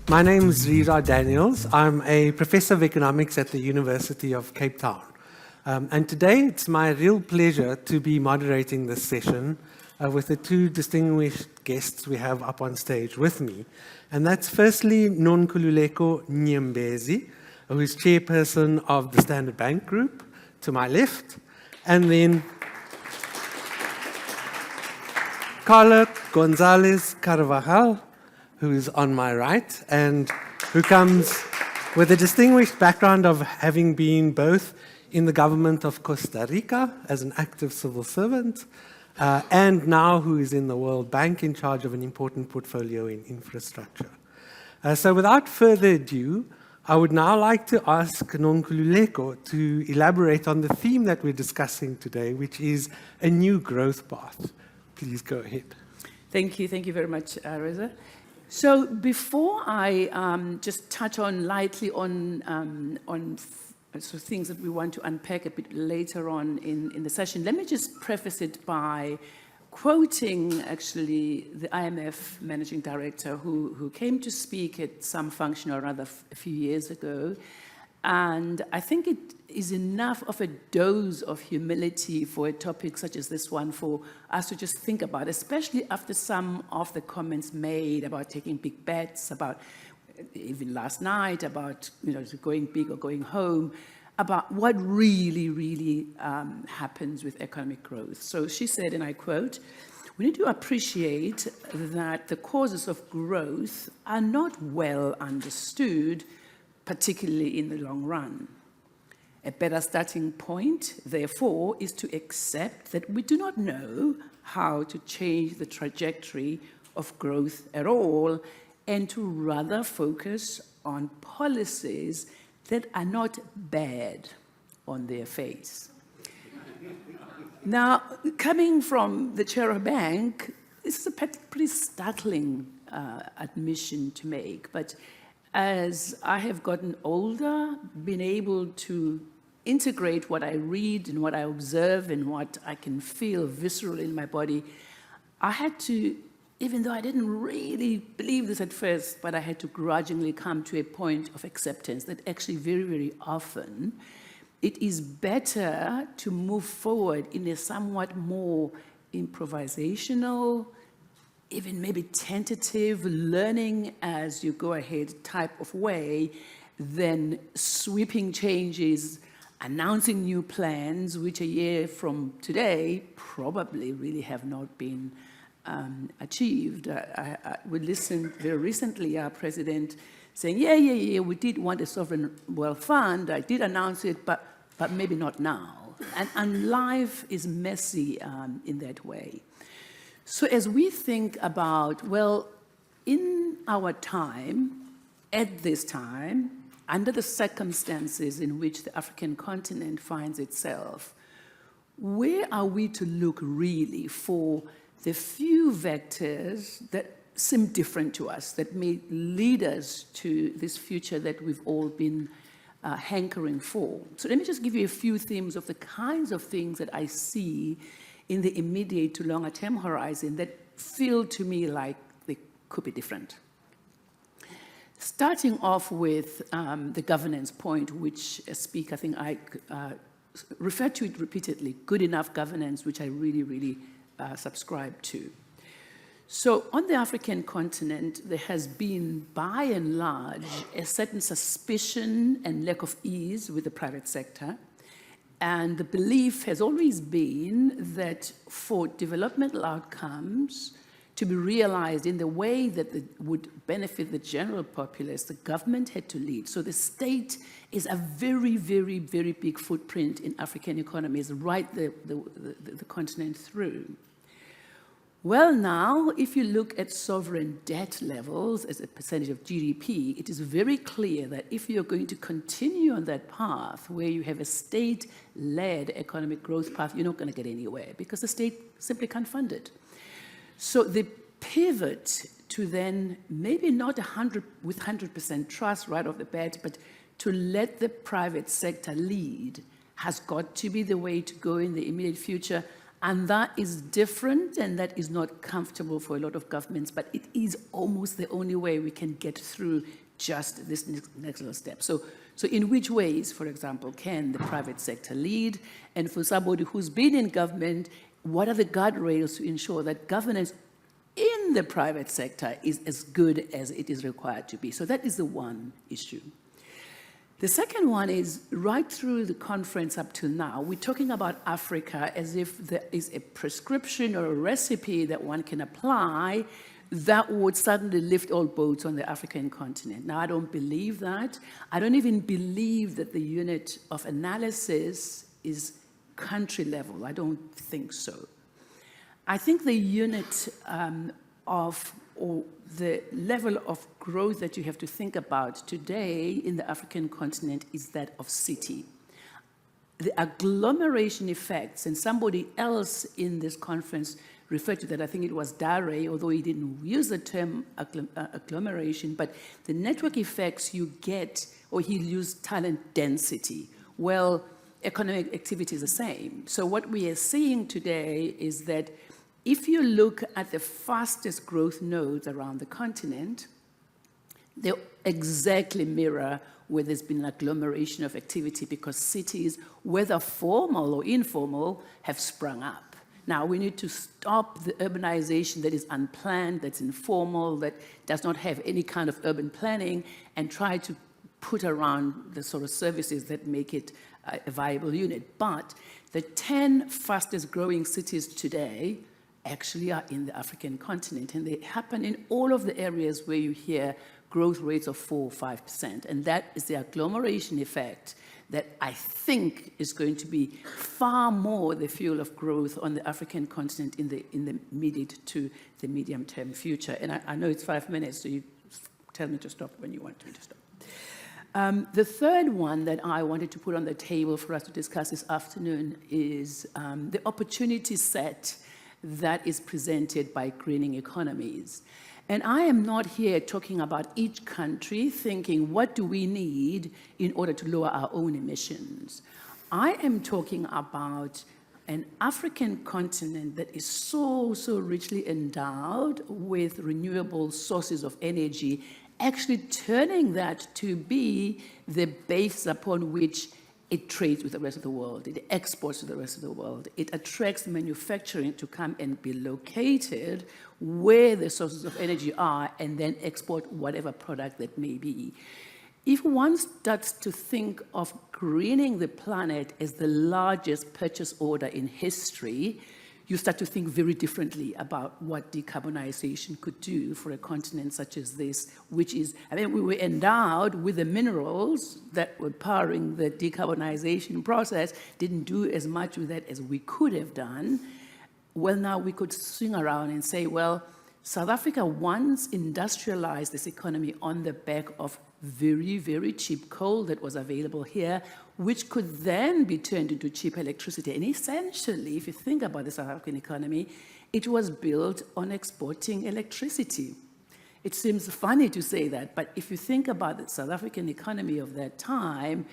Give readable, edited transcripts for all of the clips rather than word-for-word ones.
My name is Reza Daniels. I'm a professor of economics at the University of Cape Town. And today it's my real pleasure to be moderating this session with the two distinguished guests we have up on stage with me. And that's firstly Nonkululeko Nyembezi, who is chairperson of the Standard Bank Group, to my left, and then Karla González Carvajal, who is on my right, and who comes with a distinguished background of having been both in the government of Costa Rica as an active civil servant, and now who is in the World Bank in charge of an important portfolio in infrastructure. So without further ado, I would now like to ask Nonkululeko to elaborate on the theme that we're discussing today, which is a new growth path. Please go ahead. Thank you very much, Reza. So before I just touch on lightly on things that we want to unpack a bit later on in the session, let me just preface it by quoting actually the IMF managing director who came to speak at some function or other a few years ago. And I think it is enough of a dose of humility for a topic such as this one for us to just think about, especially after some of the comments made about taking big bets, about even last night, about going big or going home, about what really happens with economic growth. So she said, and I quote, "We need to appreciate that the causes of growth are not well understood, particularly in the long run. A better starting point, therefore, is to accept that we do not know how to change the trajectory of growth at all, and to rather focus on policies that are not bad on their face." Now, coming from the chair of a bank, this is a pretty startling admission to make, but as I have gotten older, been able to integrate what I read and what I observe and what I can feel viscerally in my body, I had to, even though I didn't really believe this at first, but I had to grudgingly come to a point of acceptance that actually very often it is better to move forward in a somewhat more improvisational, even maybe tentative, learning as you go ahead type of way than sweeping changes, announcing new plans, which a year from today probably really have not been achieved. We listened very recently, our president saying, yeah, we did want a sovereign wealth fund. I did announce it, but maybe not now. And life is messy in that way. So as we think about, well, in our time, at this time, under the circumstances in which the African continent finds itself, where are we to look really for the few vectors that seem different to us, that may lead us to this future that we've all been hankering for? So let me just give you a few themes of the kinds of things that I see in the immediate to longer term horizon that feel to me like they could be different. Starting off with the governance point, which a speaker, I think I referred to it repeatedly, good enough governance, which I really subscribe to. So on the African continent, there has been, by and large, a certain suspicion and lack of ease with the private sector. And the belief has always been that for developmental outcomes to be realized in the way that would benefit the general populace, the government had to lead. So the state is a very big footprint in African economies, right the continent through. Well, now, if you look at sovereign debt levels as a percentage of GDP, it is very clear that if you're going to continue on that path where you have a state-led economic growth path, you're not going to get anywhere because the state simply can't fund it. So the pivot to then maybe not 100% trust right off the bat, but to let the private sector lead has got to be the way to go in the immediate future, And that is different, and that is not comfortable for a lot of governments, but it is almost the only way we can get through just this next little step. So in which ways, for example, can the private sector lead? And for somebody who's been in government, what are the guardrails to ensure that governance in the private sector is as good as it is required to be? So that is the one issue. The second one is, right through the conference up till now, we're talking about Africa as if there is a prescription or a recipe that one can apply that would suddenly lift all boats on the African continent. Now, I don't believe that. I don't even believe that the unit of analysis is country level. I don't think so. I think the unit or the level of growth that you have to think about today in the African continent is that of city. The agglomeration effects, and somebody else in this conference referred to that, I think it was Dare, although he didn't use the term agglomeration, but the network effects you get, or he used talent density. Well, economic activity is the same. So what we are seeing today is that if you look at the fastest growth nodes around the continent, they exactly mirror where there's been an agglomeration of activity, because cities, whether formal or informal, have sprung up. Now, we need to stop the urbanization that is unplanned, that's informal, that does not have any kind of urban planning, and try to put around the sort of services that make it a viable unit. But the 10 fastest growing cities today actually are in the African continent, and they happen in all of the areas where you hear growth rates of 4 or 5%. And that is the agglomeration effect that I think is going to be far more the fuel of growth on the African continent in the immediate to the medium-term future. And I know it's 5 minutes, so you tell me to stop when you want me to stop. The third one that I wanted to put on the table for us to discuss this afternoon is the opportunity set that is presented by greening economies. And I am not here talking about each country thinking, what do we need in order to lower our own emissions? I am talking about an African continent that is so richly endowed with renewable sources of energy, actually turning that to be the base upon which it trades with the rest of the world, it exports to the rest of the world, it attracts manufacturing to come and be located where the sources of energy are, and then export whatever product that may be. If one starts to think of greening the planet as the largest purchase order in history, you start to think very differently about what decarbonization could do for a continent such as this, which is, I mean, we were endowed with the minerals that were powering the decarbonization process, didn't do as much with that as we could have done. Well, now we could swing around and say, well, South Africa once industrialized this economy on the back of very cheap coal that was available here, which could then be turned into cheap electricity. And essentially, if you think about the South African economy, it was built on exporting electricity. It seems funny to say that, but if you think about the South African economy of that time,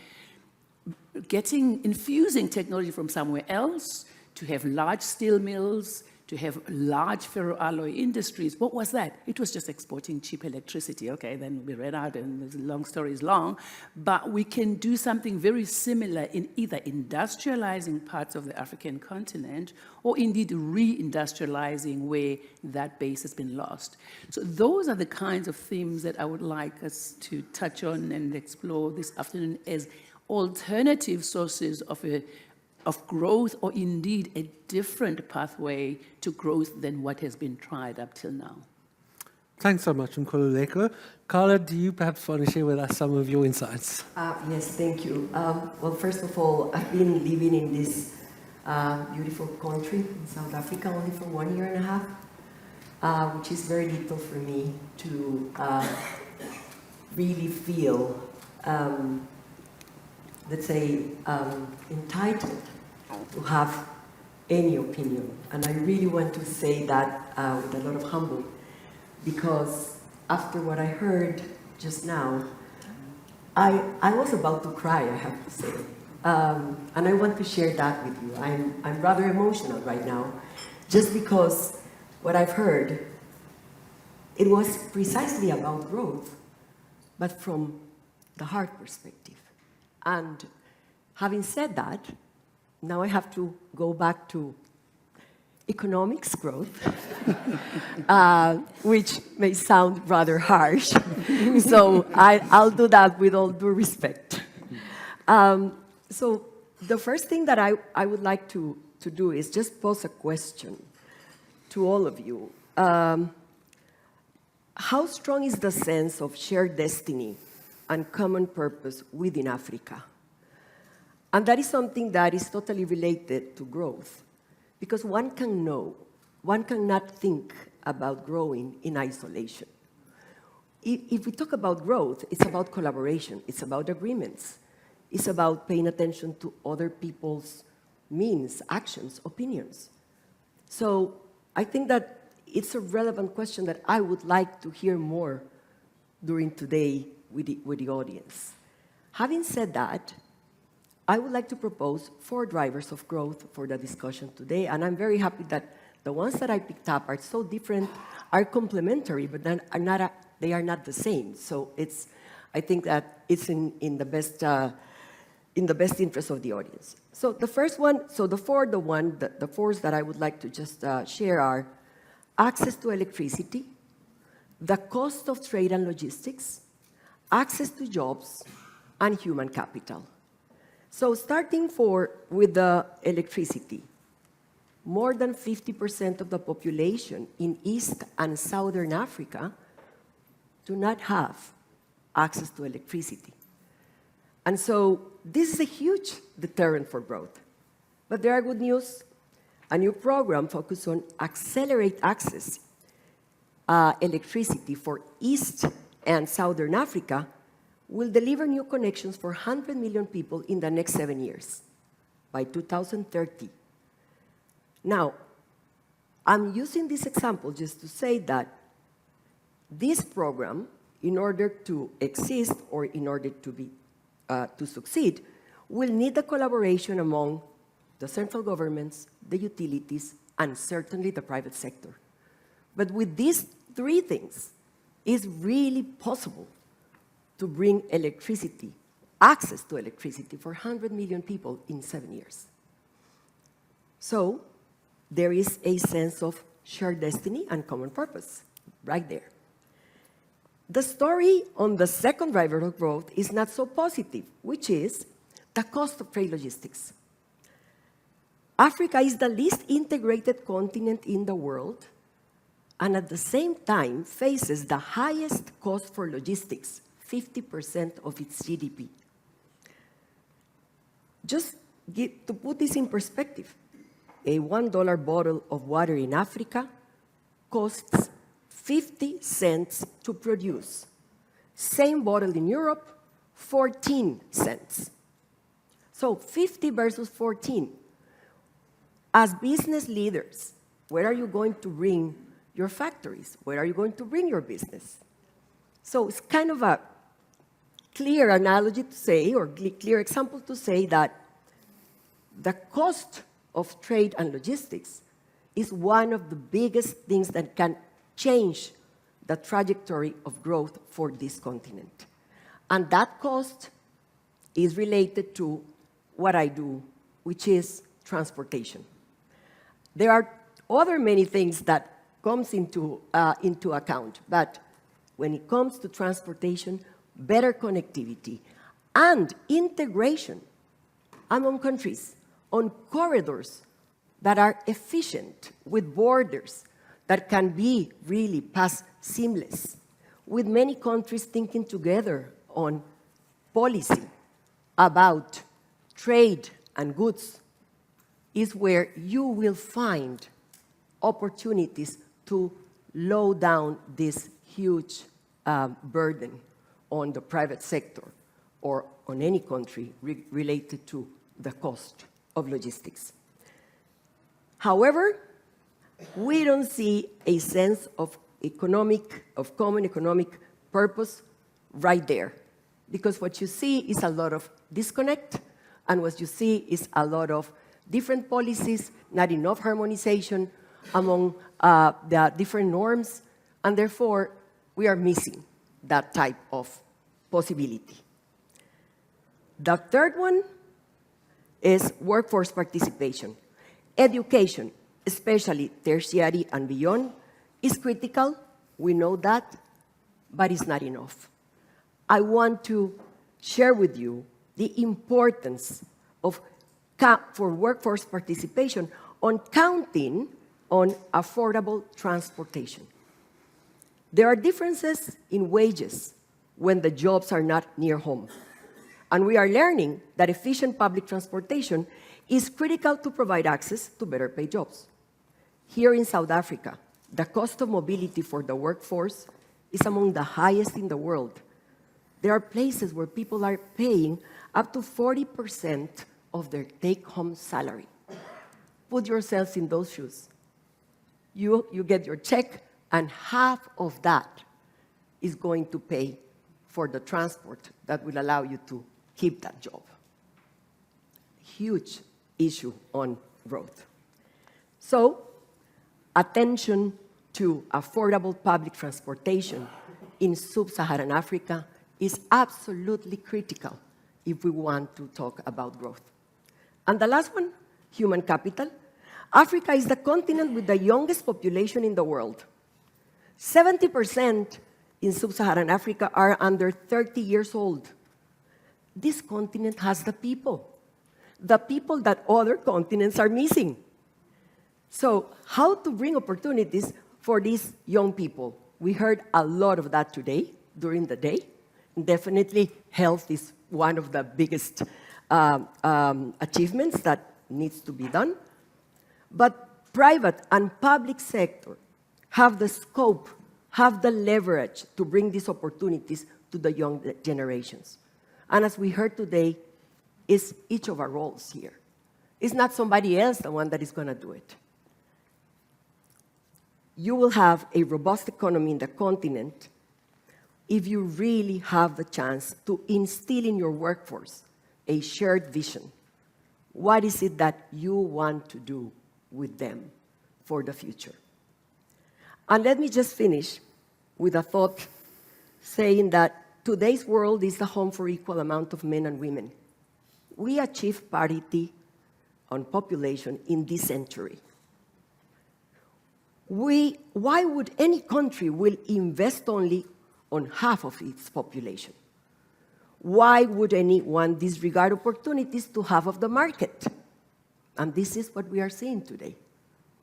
infusing technology from somewhere else to have large steel mills, to have large ferroalloy industries. What was that? It was just exporting cheap electricity. Okay, then we ran out, and the long story is long, but we can do something very similar in either industrializing parts of the African continent or indeed re-industrializing where that base has been lost. So those are the kinds of themes that I would like us to touch on and explore this afternoon as alternative sources of growth, or indeed a different pathway to growth than what has been tried up till now. Thanks so much, Nonkululeko. Karla, do you perhaps want to share with us some of your insights? Yes, thank you. Well, first of all, I've been living in this beautiful country, in South Africa, only for 1.5 years, which is very little for me to really feel let's say, entitled to have any opinion. And I really want to say that with a lot of humble, because after what I heard just now, I was about to cry, I have to say, And I want to share that with you. I'm rather emotional right now, just because what I've heard, it was precisely about growth, but from the heart perspective. And having said that, now I have to go back to economics growth, which may sound rather harsh. So I'll do that with all due respect. So the first thing that I would like to do is just pose a question to all of you. How strong is the sense of shared destiny and common purpose within Africa? And that is something that is totally related to growth, because one cannot think about growing in isolation. If we talk about growth, it's about collaboration, it's about agreements, it's about paying attention to other people's means, actions, opinions. So I think that it's a relevant question that I would like to hear more during today with the audience. Having said that, I would like to propose 4 drivers of growth for the discussion today, and I'm very happy that the ones that I picked up are so different, are complementary, but then they are not the same. So I think that it's in the best interest of the audience. So the first one, the fours that I would like to just share are access to electricity, the cost of trade and logistics, access to jobs, and human capital. So starting with the electricity, more than 50% of the population in East and Southern Africa do not have access to electricity. And so this is a huge deterrent for growth. But there are good news. A new program focused on accelerate access electricity for East and Southern Africa will deliver new connections for 100 million people in the next 7 years, by 2030. Now, I'm using this example just to say that this program, in order to exist or in order to succeed, will need the collaboration among the central governments, the utilities, and certainly the private sector. But with these 3 things, it's really possible to bring electricity, access to electricity for 100 million people in 7 years. So there is a sense of shared destiny and common purpose right there. The story on the second driver of growth is not so positive, which is the cost of trade logistics. Africa is the least integrated continent in the world, and at the same time faces the highest cost for logistics, 50% of its GDP. Just to put this in perspective, a $1 bottle of water in Africa costs 50 cents to produce. Same bottle in Europe, 14 cents. So 50 versus 14. As business leaders, where are you going to bring your factories? Where are you going to bring your business? So it's kind of a clear analogy to say, or clear example to say, that the cost of trade and logistics is one of the biggest things that can change the trajectory of growth for this continent. And that cost is related to what I do, which is transportation. There are other many things that comes into account, but when it comes to transportation, better connectivity and integration among countries on corridors that are efficient, with borders that can be really past seamless, with many countries thinking together on policy about trade and goods, is where you will find opportunities to low down this huge burden on the private sector or on any country related to the cost of logistics. However, we don't see a sense of common economic purpose right there, because what you see is a lot of disconnect And what you see is a lot of different policies, not enough harmonization among the different norms, and therefore we are missing that type of possibility. The third one is workforce participation. Education, especially tertiary and beyond, is critical. We know that, but it's not enough. I want to share with you the importance of for workforce participation on counting on affordable transportation. There are differences in wages when the jobs are not near home. And we are learning that efficient public transportation is critical to provide access to better paid jobs. Here in South Africa, the cost of mobility for the workforce is among the highest in the world. There are places where people are paying up to 40% of their take-home salary. Put yourselves in those shoes. You get your check, and half of that is going to pay for the transport that will allow you to keep that job. Huge issue on growth. So, attention to affordable public transportation in sub-Saharan Africa is absolutely critical if we want to talk about growth. And the last one, human capital. Africa is the continent with the youngest population in the world. 70% in sub-Saharan Africa are under 30 years old. This continent has the people that other continents are missing. So how to bring opportunities for these young people? We heard a lot of that today, during the day. Definitely health is one of the biggest achievements that needs to be done. But private and public sector have the scope, have the leverage to bring these opportunities to the young generations. And as we heard today, it's each of our roles here. It's not somebody else the one that is going to do it. You will have a robust economy in the continent if you really have the chance to instill in your workforce a shared vision. What is it that you want to do with them for the future? And let me just finish with a thought saying that today's world is the home for equal amount of men and women. We achieved parity on population in this century. Why would any country will invest only on half of its population? Why would anyone disregard opportunities to half of the market? And this is what we are seeing today.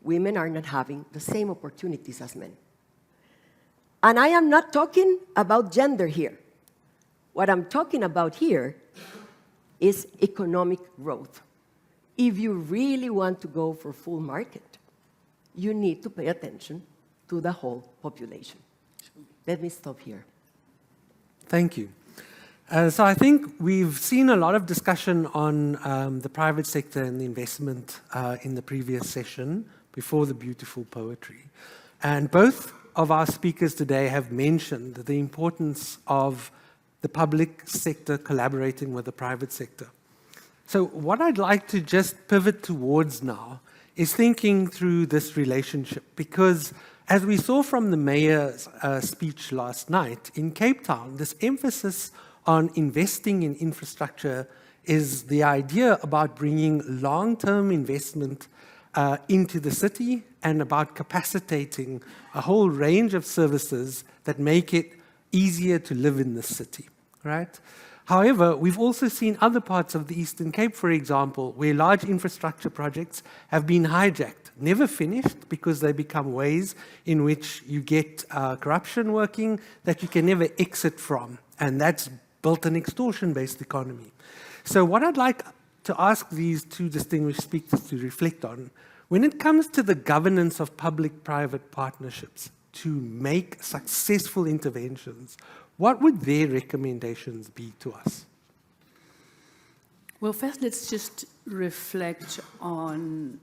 Women are not having the same opportunities as men. And I am not talking about gender here. What I'm talking about here is economic growth. If you really want to go for full market, you need to pay attention to the whole population. Let me stop here. Thank you. So I think we've seen a lot of discussion on the private sector and the investment in the previous session before the beautiful poetry. And both of our speakers today have mentioned the importance of the public sector collaborating with the private sector. So what I'd like to just pivot towards now is thinking through this relationship, because as we saw from the mayor's speech last night, in Cape Town, this emphasis on investing in infrastructure is the idea about bringing long-term investment into the city and about capacitating a whole range of services that make it easier to live in the city, right? However, we've also seen other parts of the Eastern Cape, for example, where large infrastructure projects have been hijacked, never finished, because they become ways in which you get corruption working that you can never exit from, and that's built an extortion-based economy. So what I'd like to ask these two distinguished speakers to reflect on, when it comes to the governance of public-private partnerships to make successful interventions, what would their recommendations be to us? Well, first, let's just reflect on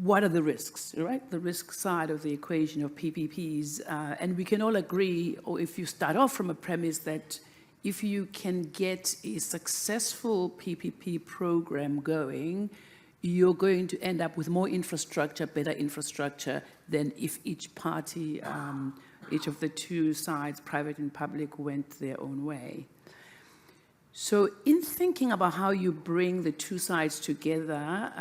what are the risks, right? The risk side of the equation of PPPs. And we can all agree, or if you start off from a premise that if you can get a successful PPP program going, you're going to end up with more infrastructure, better infrastructure, than if each party, each of the two sides, private and public, went their own way. So in thinking about how you bring the two sides together,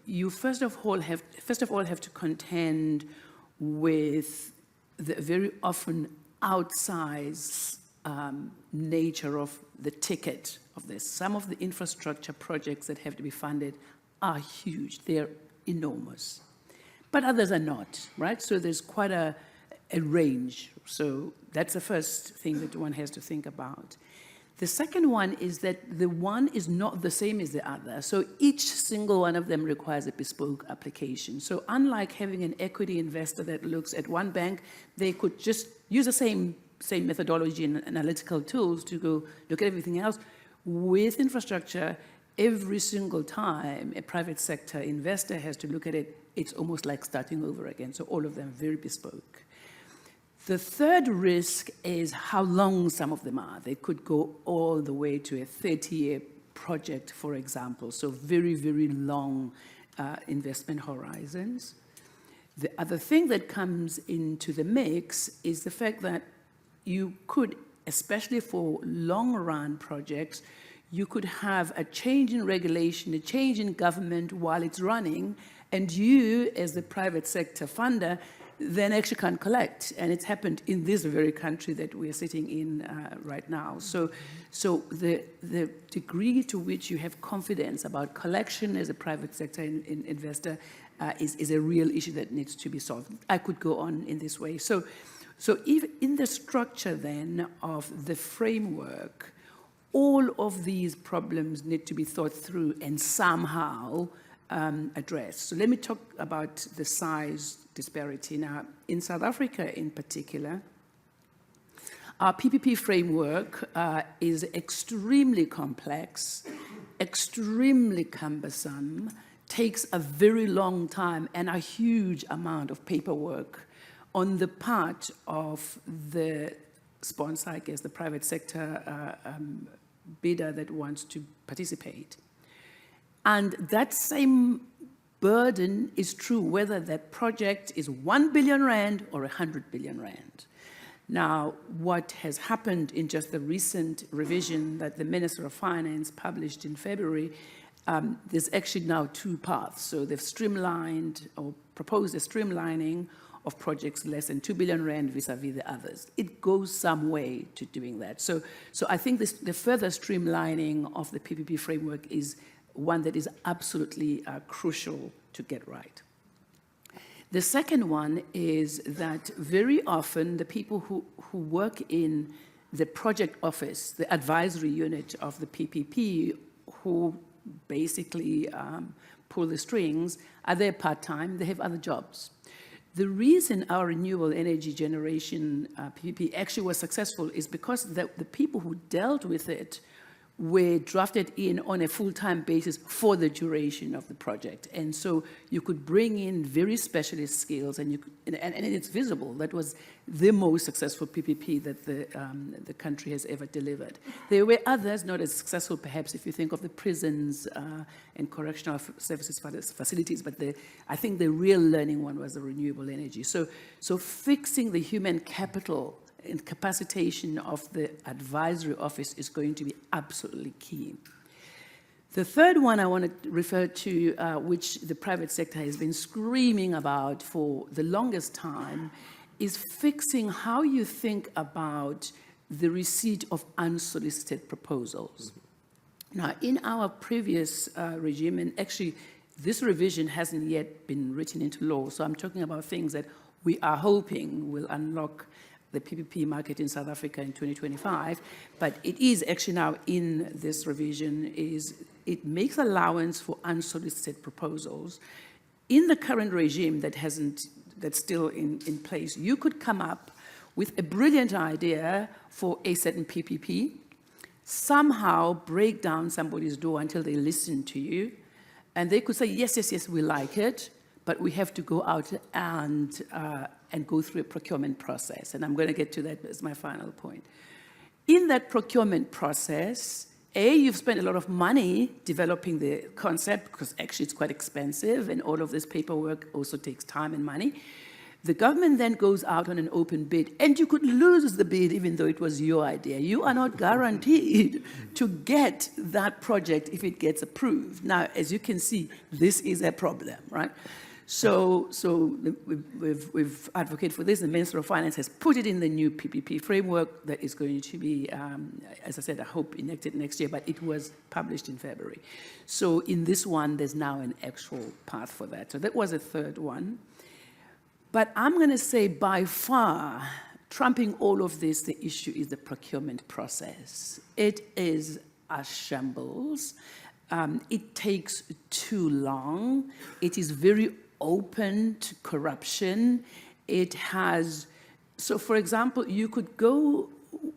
you first of all have to contend with the very often outsized nature of the ticket of this. Some of the infrastructure projects that have to be funded are huge, they're enormous, but others are not, right? So there's quite a range. So that's the first thing that one has to think about. The second one is that the one is not the same as the other. So each single one of them requires a bespoke application. So unlike having an equity investor that looks at one bank, they could just use the same methodology and analytical tools to go look at everything else. With infrastructure, every single time a private sector investor has to look at it, it's almost like starting over again. So all of them very bespoke. The third risk is how long some of them are. They could go all the way to a 30-year project, for example, so very, very long investment horizons. The other thing that comes into the mix is the fact that you could, especially for long-run projects, you could have a change in regulation, a change in government while it's running, and you, as the private sector funder, then actually can't collect. And it's happened in this very country that we're sitting in right now. So the degree to which you have confidence about collection as a private sector investor is a real issue that needs to be solved. I could go on in this way. So even in the structure then of the framework, all of these problems need to be thought through and somehow addressed. So let me talk about the size disparity. Now, in South Africa in particular, our PPP framework is extremely complex, extremely cumbersome, takes a very long time and a huge amount of paperwork on the part of the sponsor, I guess, the private sector bidder that wants to participate. And that same burden is true whether that project is 1 billion rand or 100 billion rand. Now, what has happened in just the recent revision that the Minister of Finance published in February, there's actually now two paths. So they've streamlined or proposed a streamlining of projects less than 2 billion rand vis-a-vis the others. It goes some way to doing that. So I think the further streamlining of the PPP framework is one that is absolutely crucial to get right. The second one is that very often the people who work in the project office, the advisory unit of the PPP, who basically pull the strings, are there part-time, they have other jobs. The reason our renewable energy generation PPP actually was successful is because the people who dealt with it were drafted in on a full-time basis for the duration of the project. And so you could bring in very specialist skills, and it's visible. That was the most successful PPP that the country has ever delivered. There were others not as successful, perhaps, if you think of the prisons and correctional services facilities, but I think the real learning one was the renewable energy. So fixing the human capital and capacitation of the advisory office is going to be absolutely key. The third one I want to refer to, which the private sector has been screaming about for the longest time, is fixing how you think about the receipt of unsolicited proposals. Now, in our previous regime, and actually this revision hasn't yet been written into law, so I'm talking about things that we are hoping will unlock the PPP market in South Africa in 2025, but it is actually now in this revision, it makes allowance for unsolicited proposals. In the current regime that's still in place, you could come up with a brilliant idea for a certain PPP, somehow break down somebody's door until they listen to you, and they could say, yes, yes, yes, we like it, but we have to go out and go through a procurement process. And I'm going to get to that as my final point. In that procurement process, you've spent a lot of money developing the concept, because actually it's quite expensive, and all of this paperwork also takes time and money. The government then goes out on an open bid, and you could lose the bid even though it was your idea. You are not guaranteed to get that project if it gets approved. Now, as you can see, this is a problem, right? So we've advocated for this. The Minister of Finance has put it in the new PPP framework that is going to be, as I said, I hope enacted next year, but it was published in February. So in this one, there's now an actual path for that. So that was a third one. But I'm going to say by far, trumping all of this, the issue is the procurement process. It is a shambles. It takes too long. It is very open to corruption. It has, so for example, you could go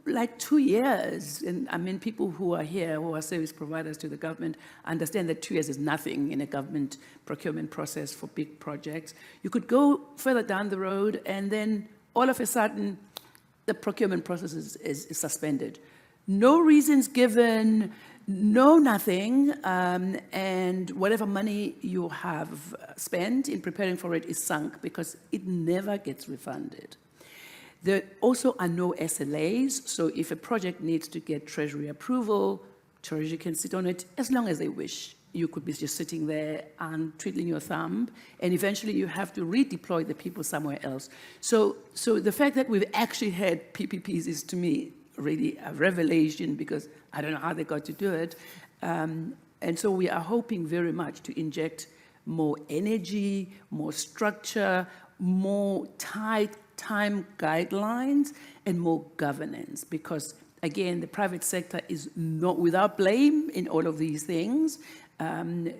like 2 years, and I mean, people who are here, who are service providers to the government, understand that 2 years is nothing in a government procurement process for big projects. You could go further down the road, and then all of a sudden, the procurement process is suspended. No reasons given, no nothing, and whatever money you have spent in preparing for it is sunk because it never gets refunded. There also are no SLAs, so if a project needs to get Treasury approval, Treasury can sit on it as long as they wish. You could be just sitting there and twiddling your thumb, and eventually you have to redeploy the people somewhere else. So the fact that we've actually had PPPs is, to me, really a revelation, because I don't know how they got to do it. And so we are hoping very much to inject more energy, more structure, more tight time guidelines, and more governance, because again, the private sector is not without blame in all of these things. And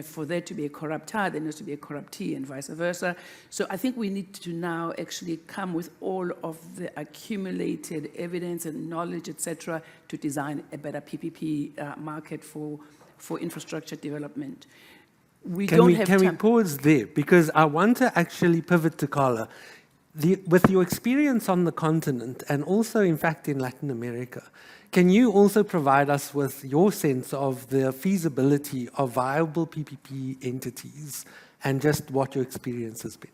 for there to be a corruptor, there needs to be a corruptee, and vice versa. So I think we need to now actually come with all of the accumulated evidence and knowledge, etc., to design a better PPP market for infrastructure development. Can we pause there? Because I want to actually pivot to Karla. With your experience on the continent, and also, in fact, in Latin America, can you also provide us with your sense of the feasibility of viable PPP entities and just what your experience has been?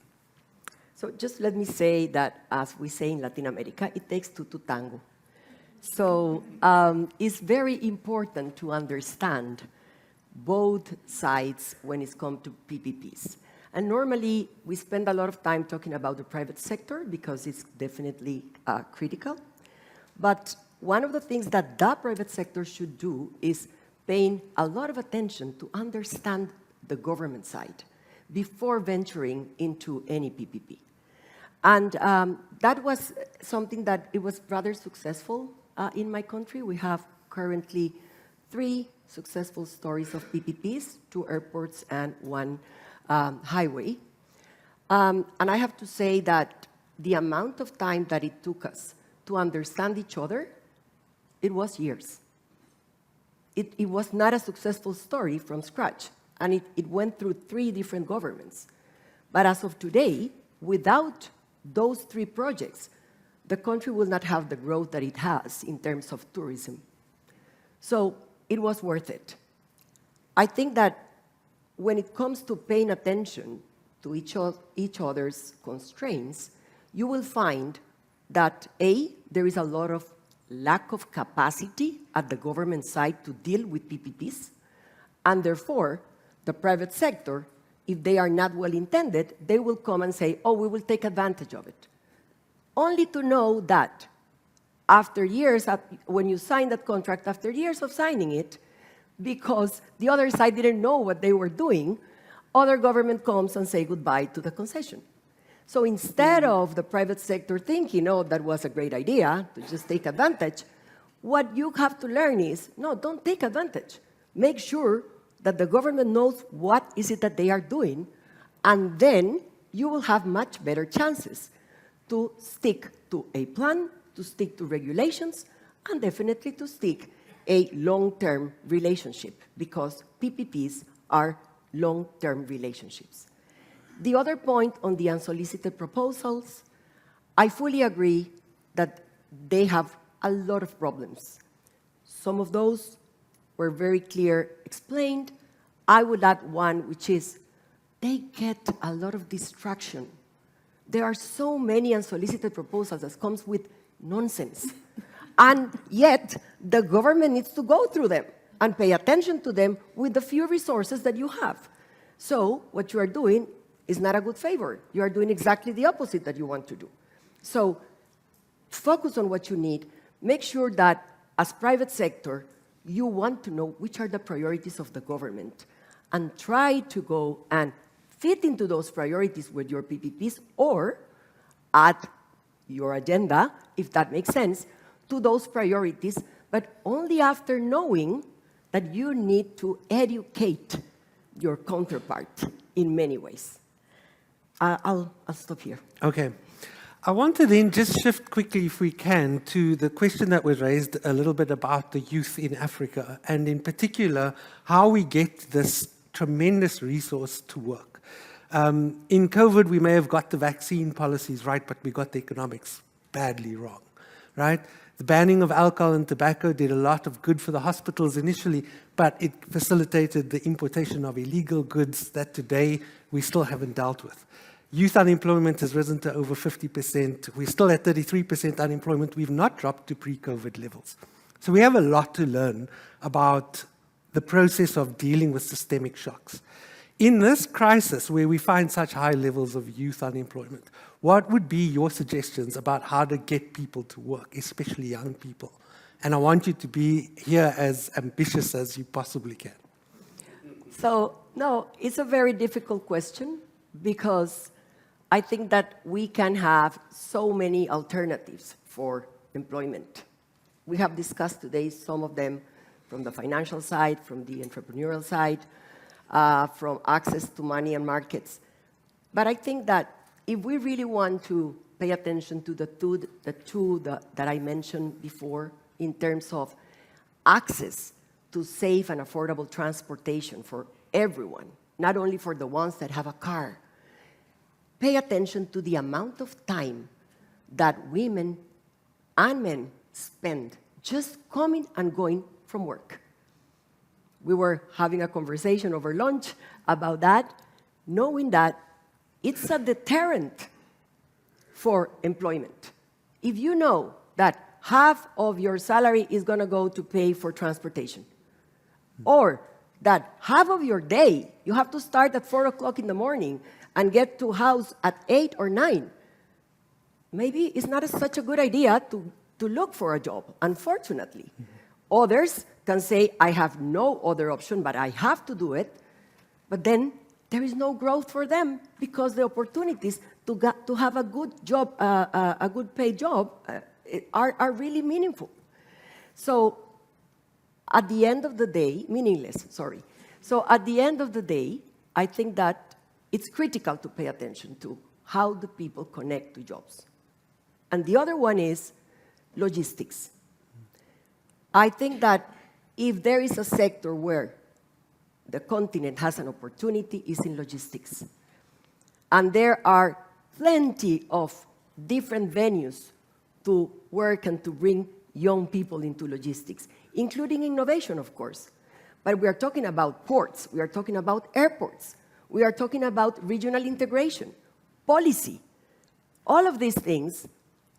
So just let me say that, as we say in Latin America, it takes two to tango. So it's very important to understand both sides when it's come to PPPs. And normally, we spend a lot of time talking about the private sector because it's definitely critical. But one of the things that the private sector should do is paying a lot of attention to understand the government side before venturing into any PPP. And that was something that it was rather successful in my country. We have currently 3 successful stories of PPPs, 2 airports and 1 highway. And I have to say that the amount of time that it took us to understand each other, it was years. It was not a successful story from scratch, and it went through 3 different governments. But as of today, without those 3 projects, the country will not have the growth that it has in terms of tourism. So it was worth it. I think that when it comes to paying attention to each other's constraints, you will find that, A, there is a lot of lack of capacity at the government side to deal with PPPs, and therefore, the private sector, if they are not well intended, they will come and say, oh, we will take advantage of it. Only to know that after years, when you sign that contract, after years of signing it, because the other side didn't know what they were doing, other government comes and say goodbye to the concession. So instead of the private sector thinking, oh, that was a great idea, to just take advantage, what you have to learn is, no, don't take advantage. Make sure that the government knows what is it that they are doing, and then you will have much better chances to stick to a plan, to stick to regulations, and definitely to stick a long-term relationship, because PPPs are long-term relationships. The other point on the unsolicited proposals, I fully agree that they have a lot of problems. Some of those were very clear explained. I would add one, which is they get a lot of distraction. There are so many unsolicited proposals that comes with nonsense. And yet, the government needs to go through them and pay attention to them with the few resources that you have. So what you are doing is not a good favor. You are doing exactly the opposite that you want to do. So focus on what you need. Make sure that as private sector, you want to know which are the priorities of the government and try to go and fit into those priorities with your PPPs or add your agenda, if that makes sense, to those priorities, but only after knowing that you need to educate your counterpart in many ways. I'll stop here. Okay. I want to then just shift quickly, if we can, to the question that was raised a little bit about the youth in Africa, and in particular, how we get this tremendous resource to work. In COVID, we may have got the vaccine policies right, but we got the economics badly wrong, right? The banning of alcohol and tobacco did a lot of good for the hospitals initially, but it facilitated the importation of illegal goods that today we still haven't dealt with. Youth unemployment has risen to over 50%. We're still at 33% unemployment. We've not dropped to pre-COVID levels. So we have a lot to learn about the process of dealing with systemic shocks. In this crisis, where we find such high levels of youth unemployment, what would be your suggestions about how to get people to work, especially young people? And I want you to be here as ambitious as you possibly can. So, no, it's a very difficult question because I think that we can have so many alternatives for employment. We have discussed today some of them from the financial side, from the entrepreneurial side, from access to money and markets. But I think that if we really want to pay attention to the two that I mentioned before in terms of access to safe and affordable transportation for everyone, not only for the ones that have a car, pay attention to the amount of time that women and men spend just coming and going from work. We were having a conversation over lunch about that, knowing that it's a deterrent for employment. If you know that half of your salary is going to go to pay for transportation, or that half of your day, you have to start at 4 o'clock in the morning and get to house at 8 or 9, maybe it's not such a good idea to look for a job, unfortunately. Others can say, I have no other option, but I have to do it. But then there is no growth for them because the opportunities to have a good job, a good paid job, are really meaningful. So at the end of the day, meaningless, sorry. So at the end of the day, I think that it's critical to pay attention to how the people connect to jobs. And the other one is logistics. I think that if there is a sector where the continent has an opportunity, is in logistics. And there are plenty of different venues to work and to bring young people into logistics, including innovation, of course. But we are talking about ports, we are talking about airports, we are talking about regional integration, policy. All of these things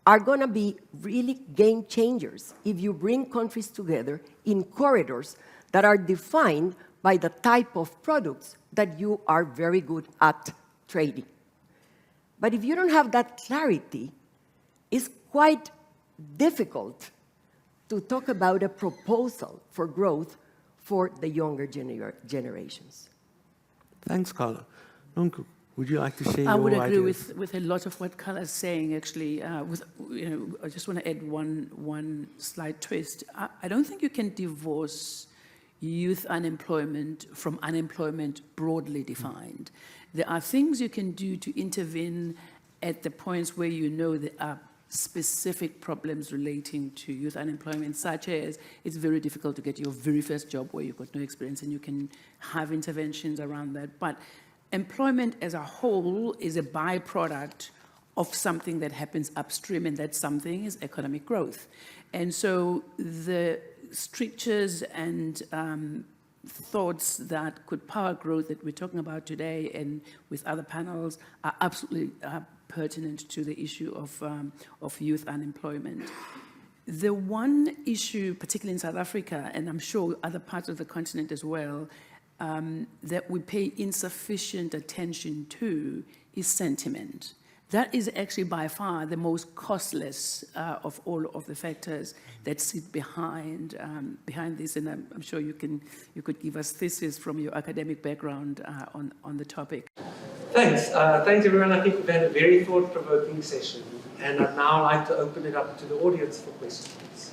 are going to be really game changers if you bring countries together in corridors that are defined by the type of products that you are very good at trading. But if you don't have that clarity, it's quite difficult to talk about a proposal for growth for the younger generations. Thanks, Karla. Nonku, would you like to share your I would agree ideas? with a lot of what Karla is saying, actually. I just want to add one slight twist. I don't think you can divorce youth unemployment from unemployment broadly defined. There are things you can do to intervene at the points where you know there are specific problems relating to youth unemployment, such as it's very difficult to get your very first job where you've got no experience, and you can have interventions around that. But employment as a whole is a byproduct of something that happens upstream, and that something is economic growth. And so the strictures and thoughts that could power growth that we're talking about today and with other panels are absolutely pertinent to the issue of youth unemployment. The one issue, particularly in South Africa, and I'm sure other parts of the continent as well, that we pay insufficient attention to is sentiment. That is actually by far the most costless of all of the factors that sit behind this, and I'm sure you could give us thesis from your academic background on the topic. Thanks. Thanks, everyone. I think we've had a very thought-provoking session, and I'd now like to open it up to the audience for questions.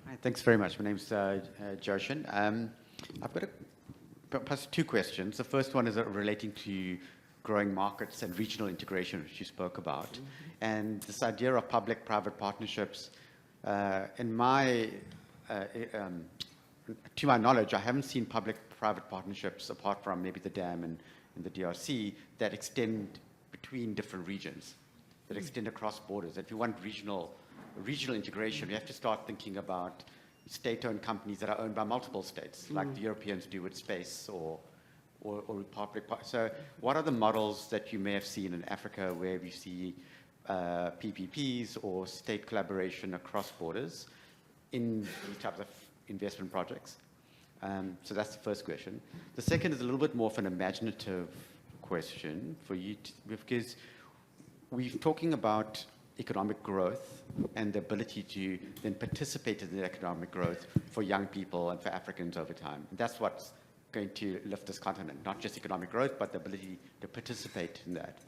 Hi, thanks very much. My name's Joshin. I've got perhaps two questions. The first one is relating to growing markets and regional integration, which you spoke about. Mm-hmm. And this idea of public-private partnerships, to my knowledge, I haven't seen public-private partnerships, apart from maybe the dam in the DRC, that extend between different regions, that extend across borders. If you want regional integration, you have to start thinking about state-owned companies that are owned by multiple states, like the Europeans do with space or public. So what are the models that you may have seen in Africa where we see PPPs or state collaboration across borders in these types of investment projects? So that's the first question. The second is a little bit more of an imaginative question for you, because we're talking about economic growth and the ability to then participate in the economic growth for young people and for Africans over time. And that's what's going to lift this continent, not just economic growth, but the ability to participate in that.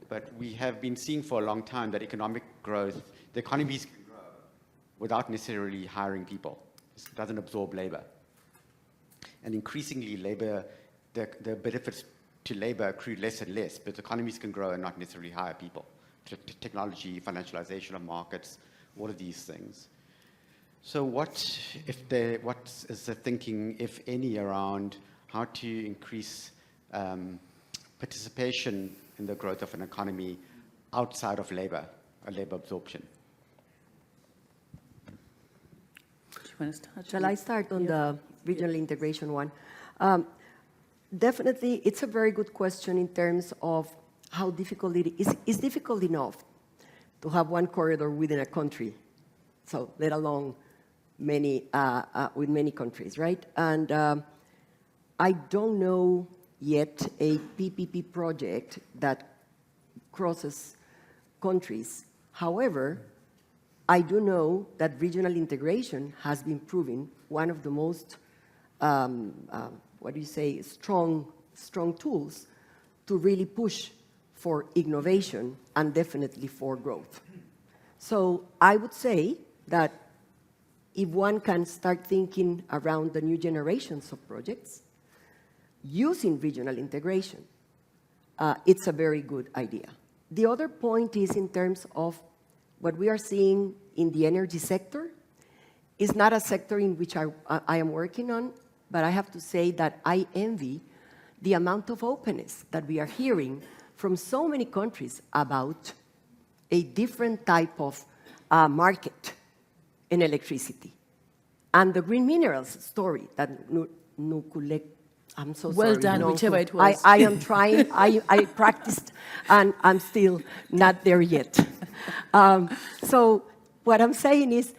But we have been seeing for a long time that economic growth, the economies can grow without necessarily hiring people. It doesn't absorb labor. And increasingly, labor, the benefits to labor accrue less and less, but economies can grow and not necessarily hire people. Technology, financialization of markets, all of these things. So what is the thinking, if any, around how to increase participation in the growth of an economy outside of labor absorption? Do you want to start? Shall I start on the regional integration one? Definitely, it's a very good question in terms of how difficult it is. It's difficult enough to have one corridor within a country, so let alone many with many countries, right? And I don't know yet a PPP project that crosses countries. However, I do know that regional integration has been proven one of the most, strong tools to really push for innovation and definitely for growth. So I would say that if one can start thinking around the new generations of projects using regional integration, it's a very good idea. The other point is in terms of what we are seeing in the energy sector. Is not a sector in which I am working on, but I have to say that I envy the amount of openness that we are hearing from so many countries about a different type of market in electricity. And the green minerals story that Nonkululeko, I'm so sorry. Well done, whichever it was. I am trying, I practiced, and I'm still not there yet. So what I'm saying is,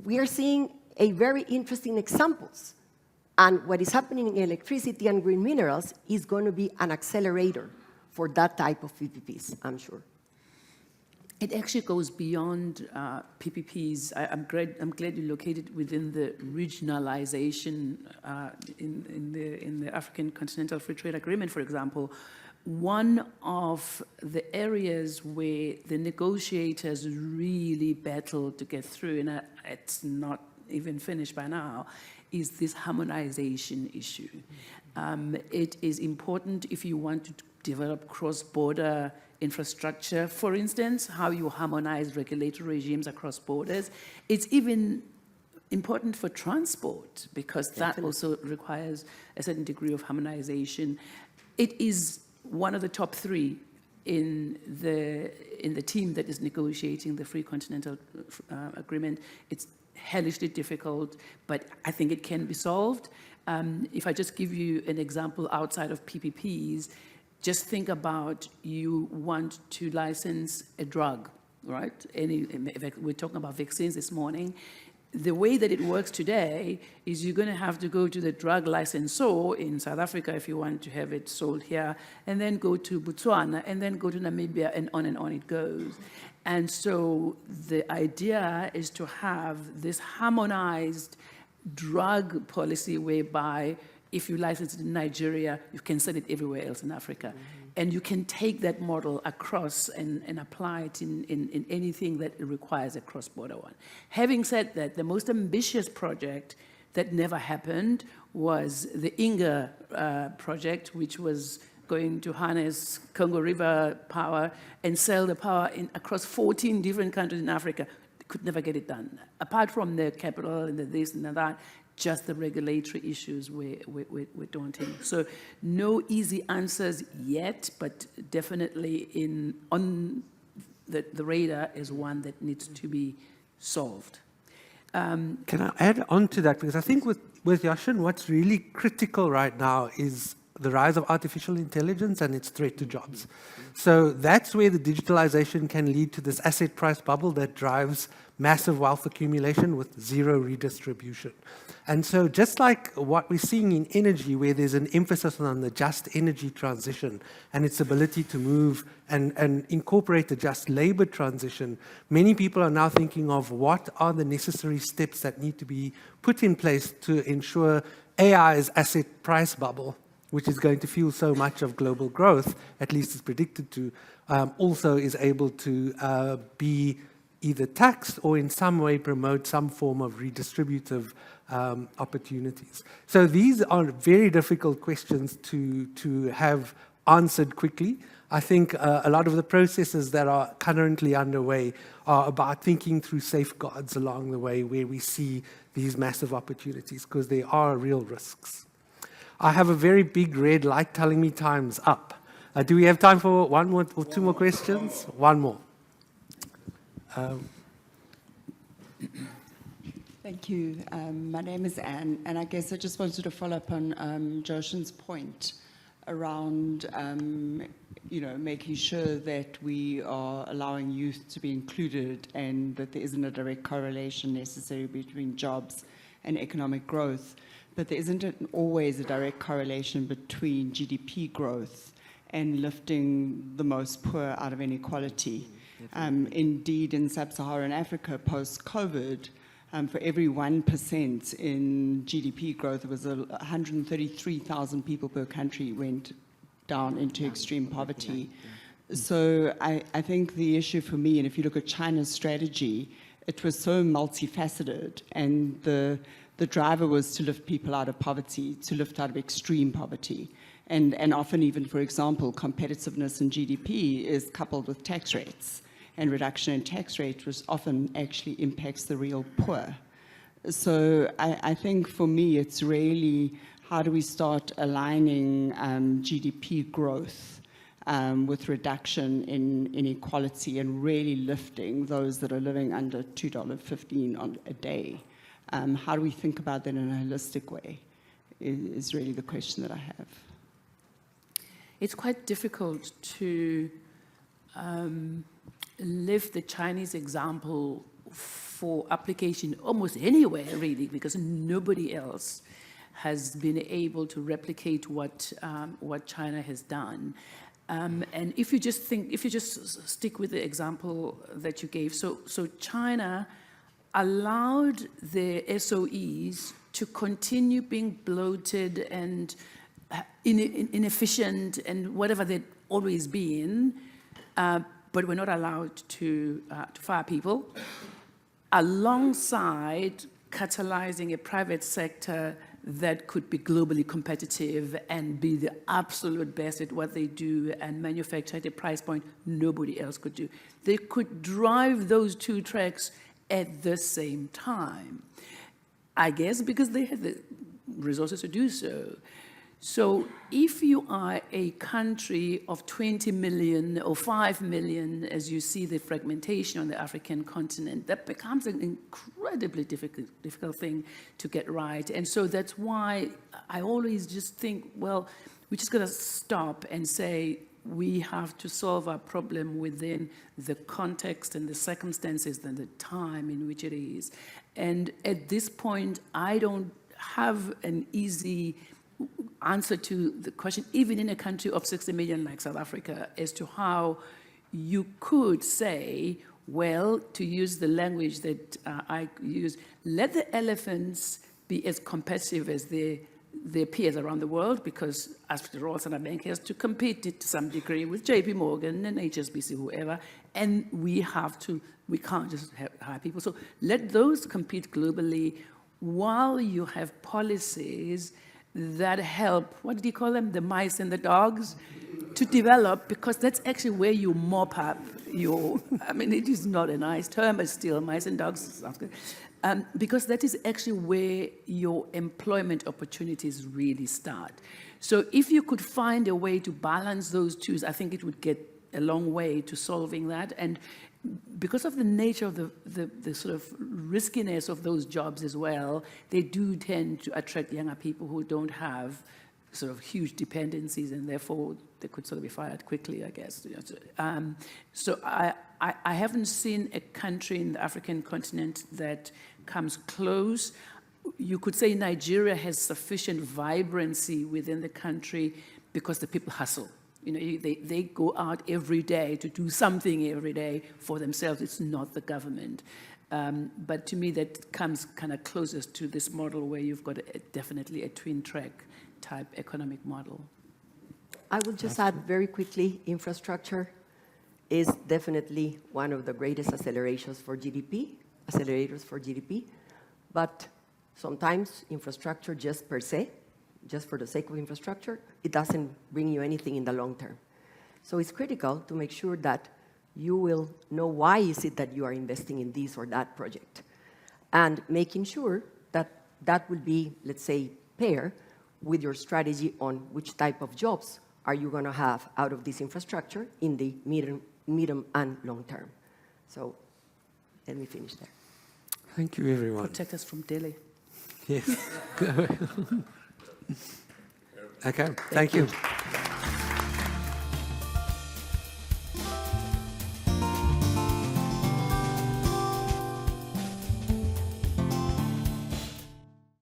we are seeing a very interesting examples. And what is happening in electricity and green minerals is going to be an accelerator for that type of PPPs, I'm sure. It actually goes beyond PPPs. I'm glad you located within the regionalization in the African Continental Free Trade Agreement, for example. One of the areas where the negotiators really battled to get through, and it's not even finished by now, is this harmonization issue. It is important if you want to develop cross-border infrastructure, for instance, how you harmonize regulatory regimes across borders. It's even important for transport, because that also requires a certain degree of harmonization. It is one of the top three in the team that is negotiating the Free Continental Agreement. It's hellishly difficult, but I think it can be solved. If I just give you an example outside of PPPs, just think about you want to license a drug, right? We're talking about vaccines this morning. The way that it works today is you're going to have to go to the drug licensor in South Africa if you want to have it sold here, and then go to Botswana, and then go to Namibia, and on it goes. And so the idea is to have this harmonized drug policy whereby if you license it in Nigeria, you can sell it everywhere else in Africa. Mm-hmm. And you can take that model across and apply it in anything that requires a cross-border one. Having said that, the most ambitious project that never happened was the Inga project, which was going to harness Congo River power and sell the power across 14 different countries in Africa. Could never get it done. Apart from the capital and the this and the that, just the regulatory issues were daunting. So no easy answers yet, but definitely on the radar is one that needs to be solved. Can I add on to that? Because I think with Yashin, what's really critical right now is the rise of artificial intelligence and its threat to jobs. So that's where the digitalization can lead to this asset price bubble that drives massive wealth accumulation with zero redistribution. And so just like what we're seeing in energy, where there's an emphasis on the just energy transition and its ability to move and incorporate the just labor transition, many people are now thinking of what are the necessary steps that need to be put in place to ensure AI's asset price bubble, which is going to fuel so much of global growth, at least is predicted to, also is able to be either taxed or in some way promote some form of redistributive opportunities. So these are very difficult questions to have answered quickly. I think a lot of the processes that are currently underway are about thinking through safeguards along the way where we see these massive opportunities, because there are real risks. I have a very big red light telling me time's up. Do we have time for one more or two more questions? One more. Thank you. My name is Anne, and I guess I just wanted to follow up on Joshin's point around, making sure that we are allowing youth to be included and that there isn't a direct correlation necessary between jobs and economic growth. But there isn't always a direct correlation between GDP growth and lifting the most poor out of inequality. Indeed, in sub-Saharan Africa, post-COVID, for every 1% in GDP growth, there was 133,000 people per country went down into extreme poverty. So I think the issue for me, and if you look at China's strategy, it was so multifaceted, and the driver was to lift people out of poverty, to lift out of extreme poverty. And often even, for example, competitiveness in GDP is coupled with tax rates. And reduction in tax rate was often actually impacts the real poor. So I think for me, it's really how do we start aligning GDP growth with reduction in inequality and really lifting those that are living under $2.15 a day. How do we think about that in a holistic way is really the question that I have. It's quite difficult to live the Chinese example for application almost anywhere, really, because nobody else has been able to replicate what China has done. And if you just stick with the example that you gave, so China allowed the SOEs to continue being bloated and inefficient and whatever they'd always been, but we're not allowed to fire people, alongside catalyzing a private sector that could be globally competitive and be the absolute best at what they do and manufacture at a price point nobody else could do. They could drive those two tracks at the same time, I guess because they had the resources to do so. So if you are a country of 20 million or 5 million, as you see the fragmentation on the African continent, that becomes an incredibly difficult thing to get right. And so that's why I always just think, well, we just got to stop and say, we have to solve our problem within the context and the circumstances and the time in which it is. And at this point, I don't have an easy answer to the question, even in a country of 60 million like South Africa, as to how you could say, well, to use the language that I use, let the elephants be as competitive as their peers around the world, because after all, Standard Bank has to compete to some degree with JP Morgan and HSBC, whoever, and we can't just hire people. So let those compete globally while you have policies that help, what did you call them, the mice and the dogs, to develop, because that's actually where you mop up your, I mean, it is not a nice term, but still, mice and dogs sounds good. Because that is actually where your employment opportunities really start. So if you could find a way to balance those two, I think it would get a long way to solving that. And because of the nature of the sort of riskiness of those jobs as well, they do tend to attract younger people who don't have sort of huge dependencies, and therefore they could sort of be fired quickly, I guess. So I haven't seen a country in the African continent that comes close. You could say Nigeria has sufficient vibrancy within the country because the people hustle. You know, they go out every day to do something every day for themselves. It's not the government. But to me, that comes kind of closest to this model where you've got definitely a twin-track type economic model. I would just add very quickly, infrastructure is definitely one of the greatest accelerators for GDP, but sometimes infrastructure just per se, just for the sake of infrastructure, it doesn't bring you anything in the long term. So it's critical to make sure that you will know why is it that you are investing in this or that project, and making sure that that will be, let's say, pair with your strategy on which type of jobs are you going to have out of this infrastructure in the medium and long term. So let me finish there. Thank you, everyone. Protect us from Delhi. Yes. Okay, thank you.